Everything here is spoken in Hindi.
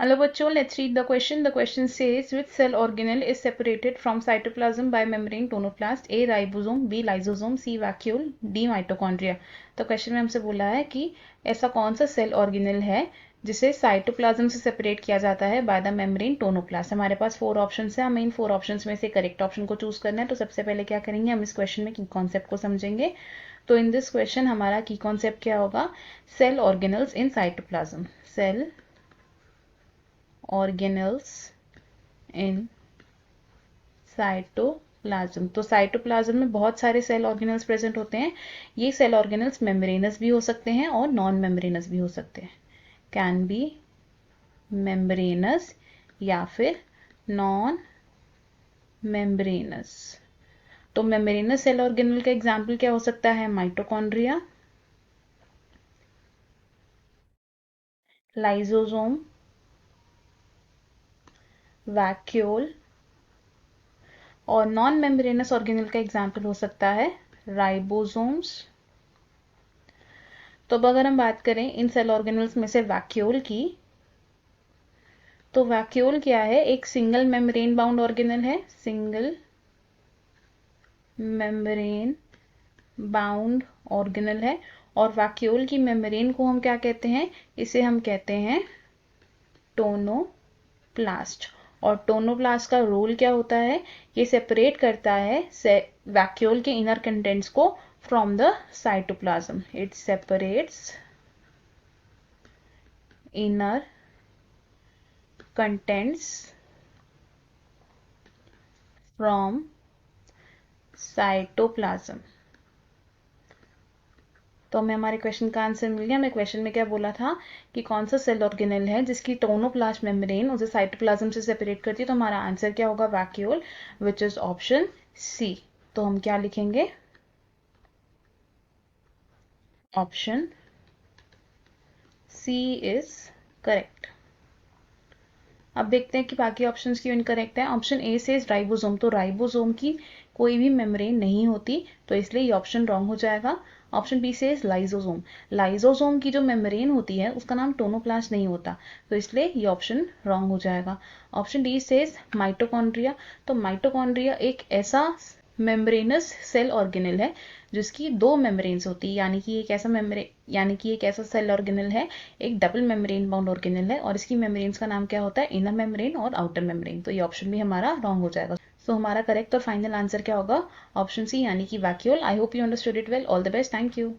Hello बच्चों, let's read the question. The question says which cell organelle is separated from cytoplasm by membrane tonoplast? A ribosome, B lysosome, C vacuole, D mitochondria. तो क्वेश्चन में हमसे बोला है कि ऐसा कौन सा सेल ऑर्गेनेल है जिसे साइटोप्लाज्म से सेपरेट किया जाता है बाय द मेम्ब्रेन टोनोप्लास्ट। हमारे पास 4 ऑप्शंस है, हमें इन 4 ऑप्शंस में से करेक्ट ऑप्शन को चूज करना है। तो सबसे पहले क्या करेंगे, हम इस क्वेश्चन में की कॉन्सेप्ट को समझेंगे। तो इन दिस क्वेश्चन हमारा की कॉन्सेप्ट क्या होगा, cell organelles in cytoplasm, cell organelles in cytoplasm. तो साइटोप्लाज्म में बहुत सारे सेल ऑर्गेनल्स प्रेजेंट होते हैं। ये सेल ऑर्गेनल्स मेम्ब्रेनस भी हो सकते हैं और नॉन मेम्ब्रेनस भी हो सकते हैं। कैन बी मेम्ब्रेनस या फिर नॉन मेम्ब्रेनस। तो मेम्ब्रेनस सेल ऑर्गेनल का एग्जाम्पल क्या हो सकता है, माइटोकॉन्ड्रिया, लाइसोसोम, वैक्यूल, और नॉन मेम्ब्रेनस ऑर्गेनल का एग्जाम्पल हो सकता है राइबोसोम्स। तो अब अगर हम बात करें इन सेल ऑर्गेनल्स में से वैक्यूल की, तो वैक्यूल क्या है, एक सिंगल मेम्ब्रेन बाउंड ऑर्गेनल है, सिंगल मेम्ब्रेन बाउंड ऑर्गेनल है। और वैक्यूल की मेम्ब्रेन को हम क्या कहते हैं, इसे हम कहते हैं टोनोप्लास्ट। और टोनोप्लास्ट का रोल क्या होता है, ये सेपरेट करता है वैक्यूल के इनर कंटेंट्स को from the cytoplasm. It separates inner contents from cytoplasm। तो हमें हमारे क्वेश्चन का आंसर मिल गया। हमें क्वेश्चन में क्या बोला था कि कौन सा सेल ऑर्गेनेल है जिसकी टोनोप्लास्ट मेम्ब्रेन उसे साइटोप्लाज्म से सेपरेट करती है। तो हमारा आंसर क्या होगा, vacuole, which is option C. तो हम क्या लिखेंगे, ऑप्शन सी इज करेक्ट। अब देखते हैं कि बाकी ऑप्शंस क्यों इनकरेक्ट है। ऑप्शन ए से राइबोसोम, तो राइबोसोम की कोई भी मेम्ब्रेन नहीं होती, तो इसलिए ये ऑप्शन रॉन्ग हो जाएगा। ऑप्शन बी से लाइसोसोम, लाइसोसोम की जो मेम्ब्रेन होती है उसका नाम टोनोप्लास्ट नहीं होता, तो इसलिए ये ऑप्शन रॉन्ग हो जाएगा। ऑप्शन डी से माइटोकॉन्ड्रिया, तो माइटोकॉन्ड्रिया एक ऐसा मेम्ब्रेनस सेल ऑर्गेनेल है जिसकी 2 मेम्ब्रेन्स होती है, यानी कि एक ऐसा सेल ऑर्गेनेल है, एक डबल मेम्ब्रेन बाउंड ऑर्गेनेल है, और इसकी मेम्ब्रेन्स का नाम क्या होता है, इनर मेम्ब्रेन और आउटर मेम्ब्रेन। तो ये ऑप्शन भी हमारा रॉन्ग हो जाएगा। सो हमारा करेक्ट और फाइनल आंसर क्या होगा, ऑप्शन सी, यानी कि vacuole. I hope you understood it well. All the best, thank you.